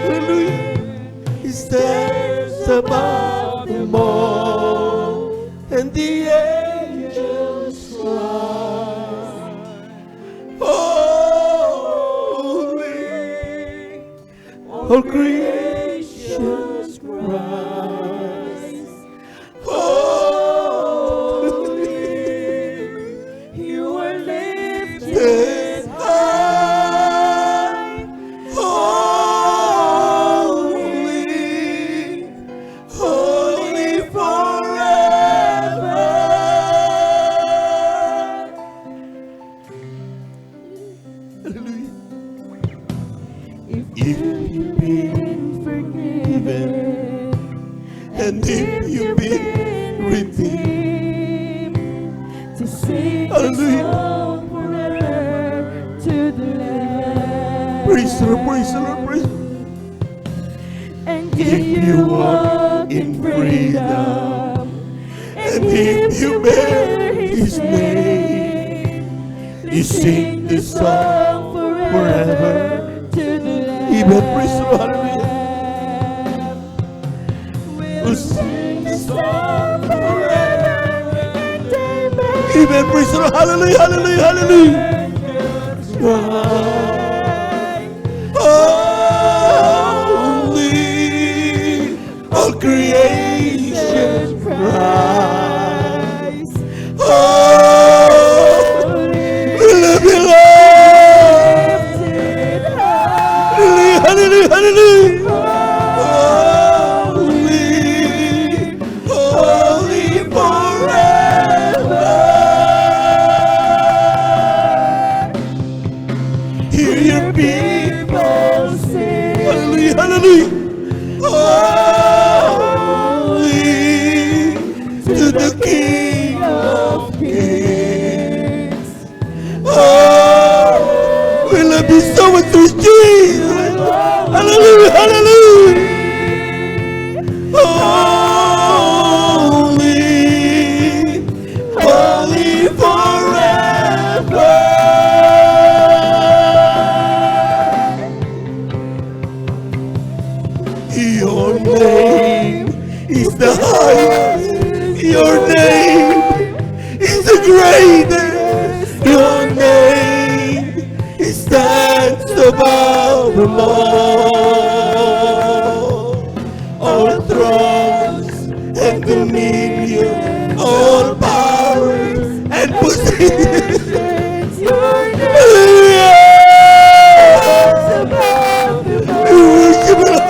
Hallelujah. He stands above them all, and the angels cry, holy. All creations cries, holy. You are lifted high, holy, holy forever. Hallelujah. If you've been forgiven, and if you've been redeemed, to sing hallelujah. a song forever to the Lamb. Praise the Lord, praise the Lord, praise the Lord. And If if you you walk walk in in freedom, freedom, and if you bear His name, you sing the song forever. to the Lamb. Amen, praise the Lord, hallelujah. We'll sing the song forever and amen. Amen, praise the Lord, hallelujah, hallelujah, hallelujah. Holy, all creation cries, holy, we love you, Lord. Hallelujah, hallelujah, hallelujah. Holy, holy forever. Hear your people sing. Hallelujah, hallelujah. Holy to the King of Kings. Oh, we love you so much, sweet Jesus. Hallelujah, hallelujah. Holy, holy forever. Your name is the highest. Your name is the greatest. Your name stands above them all. All thrones and dominion, all powers and positions. Your name Hallelujah. above them all. We worship you, Lord.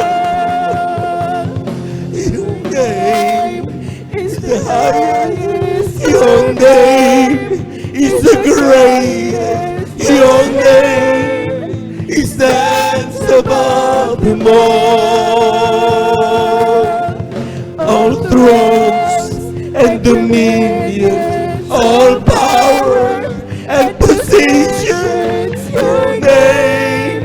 Your name is the highest. Your name is the greatest. Your name stands above them all. All thrones and dominions, all power and positions. Your name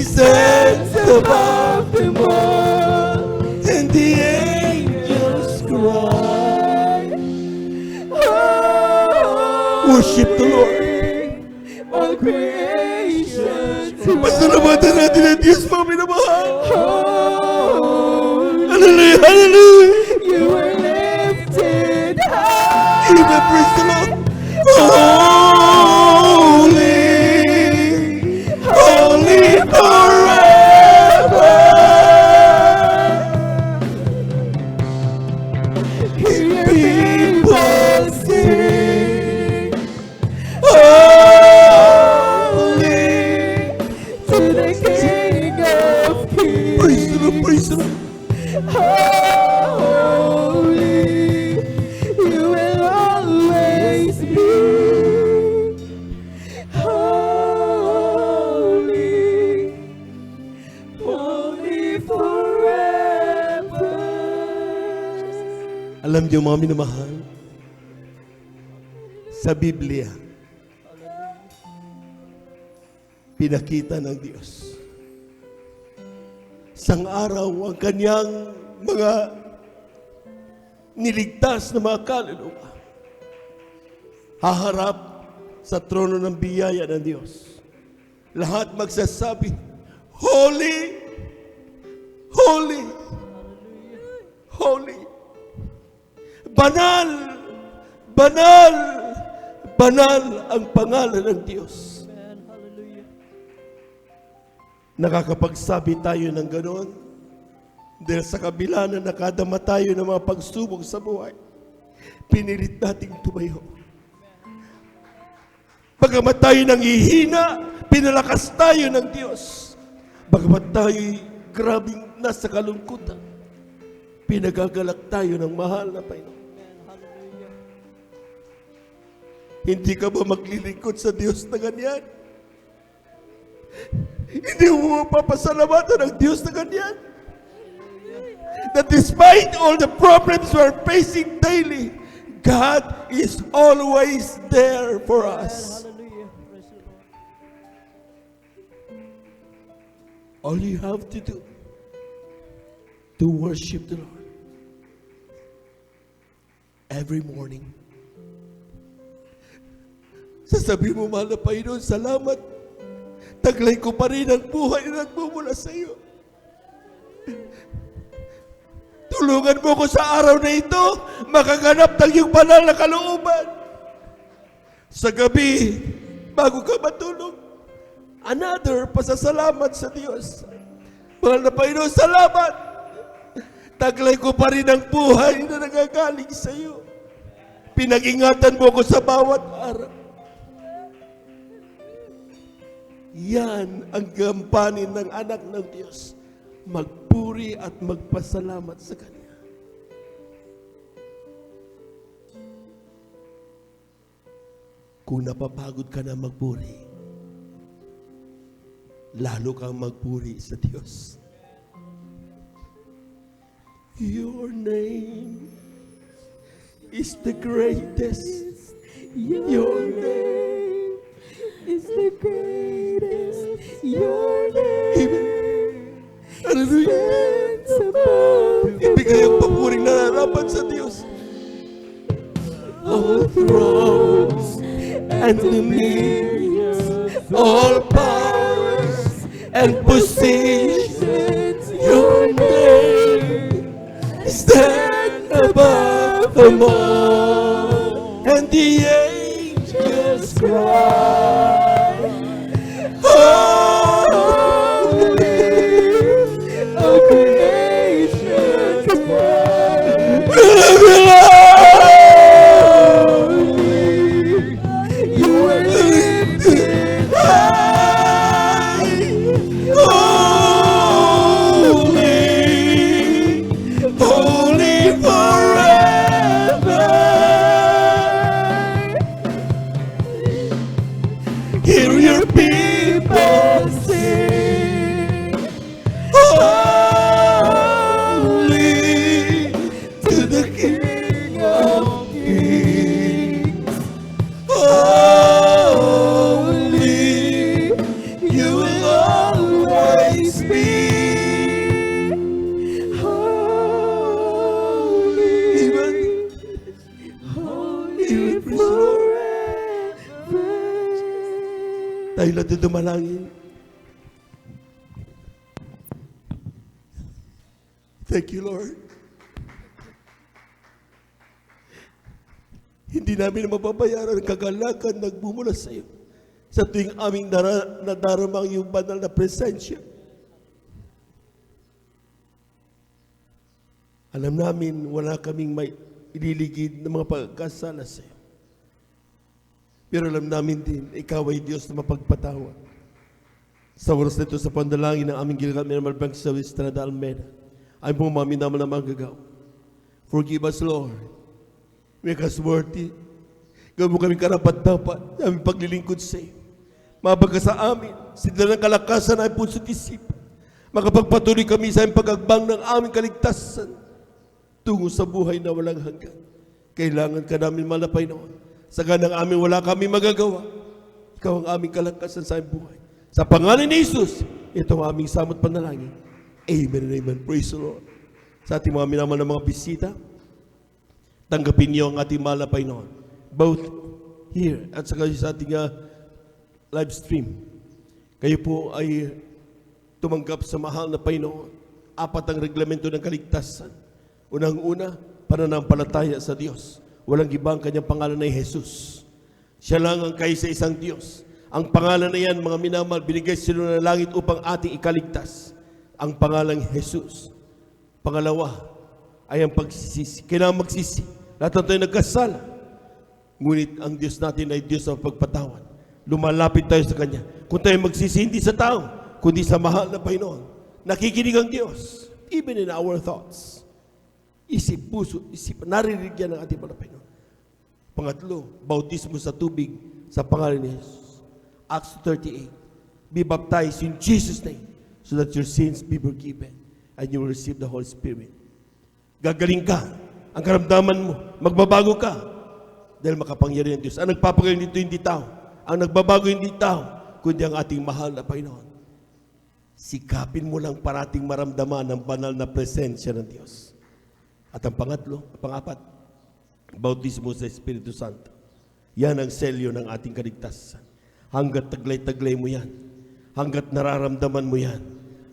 stands above them all, and the angels cry. Worship the Lord. All creation Pasalamatan natin ang Diyos mo, minamahal. holy. Hallelujah, hallelujah. You were lifted high. Amen, praise the Lord. Holy, holy forever. His people sing, holy To the King of Kings. praise the Lord, praise the Lord. Holy, you will always be. Alam niyo mga minamahal, sa Biblia, pinakita ng Diyos. Isang araw ang kanyang mga niligtas na mga kaluluwa haharap sa trono ng biyaya ng Diyos. Lahat magsasabi, Holy, Holy, Holy. Banal, banal, banal ang pangalan ng Diyos. Nakakapagsabi tayo ng ganoon dahil sa kabila na nakadama tayo ng mga pagsubok sa buhay, pinilit nating tumayo. Bagamat tayo nanghihina, pinalakas tayo ng Diyos. Bagamat tayo'y grabing nasa kalungkutan, pinagagalak tayo ng mahal na Panginoon. Hindi ka ba maglilingkod sa Diyos na ganyan? Hindi mo papasalamatan ang Diyos na ganyan? That despite all the problems we're facing daily, God is always there for us. All you have to do to worship the Lord every morning. Sasabihin mo, mahal na Panginoon, salamat. Taglay ko pa rin ang buhay na nagmumula sa iyo. Tulungan mo ko sa araw na ito, makaganap ng iyong banal na kalooban. Sa gabi, bago ka matulog, another pasasalamat sa Diyos. Mahal na Panginoon, salamat. Taglay ko pa rin ang buhay na nagagaling sa iyo. Pinag-ingatan mo ko sa bawat araw. Yan ang gampanin ng anak ng Diyos. Magpuri at magpasalamat sa Kanya. Kung napapagod ka na magpuri, lalo kang magpuri sa Diyos. Your name is the greatest. Your name is the greatest. Your name Hallelujah. stands above the Ibigay ang papuring nararapat sa Diyos. all thrones and dominions, All powers and positions, your name stand above them all. And the angels cry, Holy, all creation cries, you are lifted high, holy, holy forever. Hear your people sing, holy to the King of Kings. Holy, you will always be. Even, even forever. tayo lang din dumalangin. Thank you, Lord. Hindi namin mababayaran ang kagalakan na nagmumula sa iyo sa tuwing aming nadarama ang iyong banal na presensya. Alam namin wala kaming may ililigid ng mga pagkasala sa iyo. Pero alam namin din, ikaw ay Diyos na mapagpatawa. Sa oras nito sa pandalangin ng aming Gilgal Minimal Bank sa Estrada Almeida, ay pumami naman ang mga gagaw. Forgive us, Lord. Make us worthy. Gawin mo kami karapat-dapat na aming paglilingkod sa iyo. Mabag ka sa amin, sidla ng kalakasan ay puso't isip. Makapagpatuloy kami sa aming pag-agbang ng aming kaligtasan. tungo sa buhay na walang hanggan. Kailangan ka namin malapay noon. Sa ganang amin wala kami magagawa. Ikaw ang aming kalakasan sa aming buhay. Sa pangalan ni Jesus, ito ang aming samot panalangin. Amen and amen. Praise the Lord. Sa ating mga minamahal na mga bisita, tanggapin niyo ang ating malapay noon. Both here at saka sa ating live stream. Kayo po ay tumanggap sa mahal na Panginoon. 4 ang reglamento ng kaligtasan. Unang-una, pananampalataya sa Diyos. Walang ibang kanyang pangalan ay Jesus. Siya lang ang kaisa-isang Diyos. Ang pangalan na yan, mga minamahal, binigay sila ng langit upang ating ikaligtas. Ang pangalang Jesus. Pangalawa, ay ang pagsisisi. Kailangan magsisi. Lahat ng tayo nagkasala. Ngunit ang Diyos natin ay Diyos ng pagpatawad. Lumalapit tayo sa Kanya. Kung tayo magsisi, hindi sa tao, kundi sa mahal na Panginoon. Nakikinig ang Diyos, even in our thoughts. Isip, puso, isip, naririnig yan ng ating mahal na Panginoon. Pangatlo, bautismo sa tubig sa pangalan ni Jesus. Acts 38. Be baptized in Jesus' name so that your sins be forgiven and you will receive the Holy Spirit. Gagaling ka. Ang karamdaman mo, magbabago ka. Dahil makapangyarihan ang Diyos. Ang nagpapagaling dito hindi tao. Ang nagbabago hindi tao, kundi ang ating mahal na Panginoon. Sikapin mo lang parating maramdaman ang banal na presensya ng Diyos. At ang pangapat, bautismo sa Espiritu Santo. Yan ang selyo ng ating kaligtasan. Hanggat taglay-taglay mo yan, hanggat nararamdaman mo yan,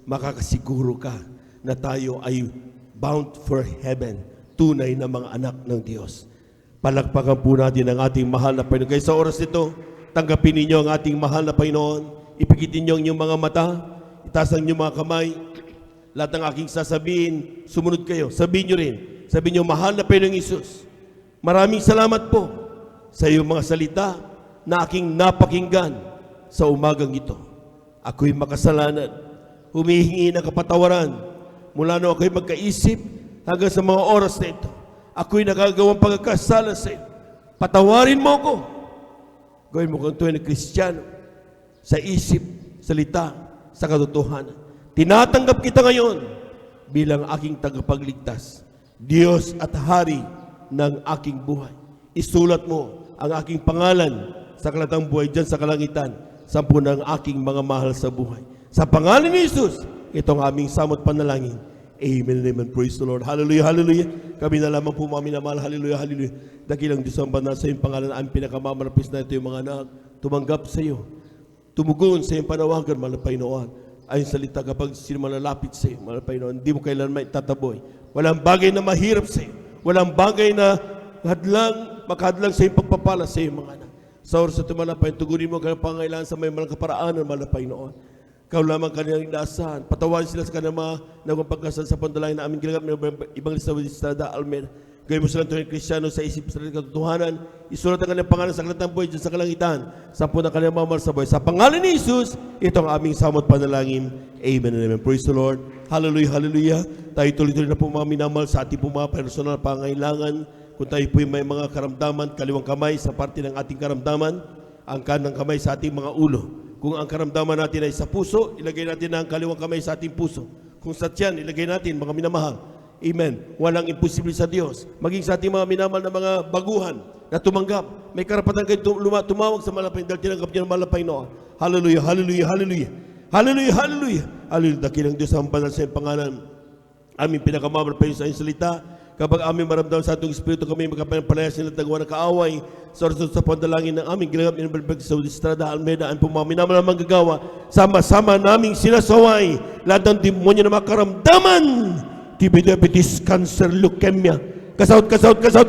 makakasiguro ka na tayo ay bound for heaven, tunay na mga anak ng Diyos. Palakpakan po natin ang ating mahal na Panginoon. Kaya sa oras nito, tanggapin ninyo ang ating mahal na Panginoon. Ipigitin niyo ang inyong mga mata, itaas ang inyong mga kamay. Lahat ng aking sasabihin, sumunod kayo. Sabihin niyo rin. Sabihin niyo, mahal na Panginoong Isus, maraming salamat po sa iyong mga salita na aking napakinggan sa umagang ito. Ako'y makasalanan. Humihingi ng kapatawaran. Mula nung ako'y magkaisip hanggang sa mga oras na ito. Ako'y nagagawang pagkakasala sa iyo. Patawarin mo ko. Gawin mo kang tunay na Kristiyano sa isip, salita, sa katotohanan. Tinatanggap kita ngayon bilang aking tagapagligtas, Diyos at Hari ng aking buhay. Isulat mo ang aking pangalan sa kalatang buhay dyan sa kalangitan, sampu ng aking mga mahal sa buhay. Sa pangalan ni Jesus, itong aming samot panalangin. Amen and amen. Praise the Lord. Hallelujah, hallelujah. Kami na lamang po mga minamahal. Hallelujah, hallelujah. Dakilang Diyos ang banal sa iyong pangalan. Ang pinakamamalapis na ito yung mga anak. Tumanggap sa iyo. Tumugon sa iyong panawagan, mahal na Panginoon. Ayon salita, kapag sino malalapit sa iyo, mahal na Panginoon, hindi mo kailan may tataboy. Walang bagay na mahirap sa iyo. Walang bagay na makahadlang sa iyong pagpapala sa iyong mga anak. Sa oras na tumalapay, tugunin mo ang pangailangan sa may malang kaparaanan, mahal na Panginoon. Ikaw lamang kanilang inaasahan. Patawarin sila sa kanilang mga nagpagkasal sa pandalangin na aming ginagamit ng ibang lista with Estrada Almer. Gawin mo silang tunay Kristiyano sa isip sa katotohanan. Isulat ang kanilang pangalan sa kalatang buhay dyan sa kalangitan. Sampu ng kanilang mamahal sa buhay. Sa pangalan ni Jesus, ito ang aming samot panalangin. Amen and amen. Praise the Lord. Hallelujah, hallelujah. Tayo tuloy-tuloy na po mga minamahal sa ating po mga personal pangailangan. Kung tayo po may mga karamdaman, kaliwang kamay sa parte ng ating karamdaman, ang kanang kamay sa ating mga ulo. Kung ang karamdaman natin ay sa puso, ilagay natin ang kaliwang kamay sa ating puso. Kung sa tiyan, ilagay natin, mga minamahal. Amen. Walang imposible sa Diyos. Maging sa ating mga minamahal na mga baguhan na tumanggap. May karapatan kayo tumawag sa malapay dahil tinanggap niyo ng malapay noon. Hallelujah, hallelujah, hallelujah. Hallelujah, hallelujah. Hallelujah. Dakilang Diyos ang banal sa iyong pangalan. Aming pinakamamalapay sa iyong salita. Kapag aming maramdaman sa atong Espiritu, kami magkapanapalaya sila at nagawa ng kaaway sa oras sa pandalangin ng aming ginagamit ng Balbag sa Estrada Almeida ang pumamina naman gagawa. Sama-sama naming sinasaway lahat ng demonyo na makaramdaman. TB, diabetes, cancer, leukemia. Kasaut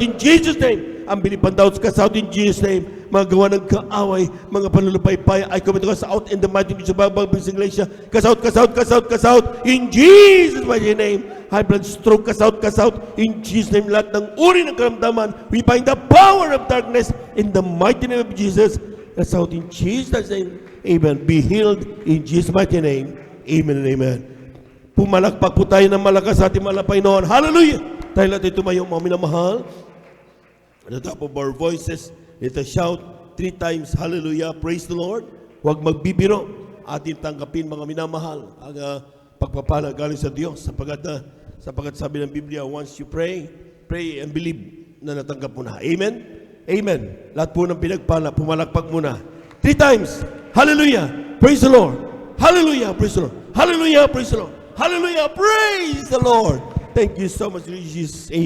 in Jesus' name. Ang bilipan daw kasaut in Jesus' name. Mga gawa ng kaaway, mga panlulupaypay, I commit us out in the mighty name of Babang Iglesia. Kasaut in Jesus' mighty name. High blood, stroke, kasaut in Jesus' name. Lahat ng uri ng karamdaman, we bind the power of darkness in the mighty name of Jesus. Kasaut in Jesus' name. Amen. Be healed in Jesus' mighty name. Amen and amen. Pumalakpak po tayo ng malakas sa ating malapay noon. Hallelujah! Tayo natin tumayo, mga minamahal. At the top of our voices, let us shout 3 times, hallelujah, praise the Lord. Huwag magbibiro. Atin tanggapin, mga minamahal, ang pagpapala galing sa Diyos. Sapagat Sapagkat sabi ng Biblia, once you pray, pray and believe na natanggap mo na. Amen? Amen. Lahat po ng pinagpala, pumalakpak muna. 3 times. Hallelujah. Praise the Lord. Hallelujah. Praise the Lord. Hallelujah. Praise the Lord. Hallelujah. Praise the Lord. Thank you so much, Jesus. Amen.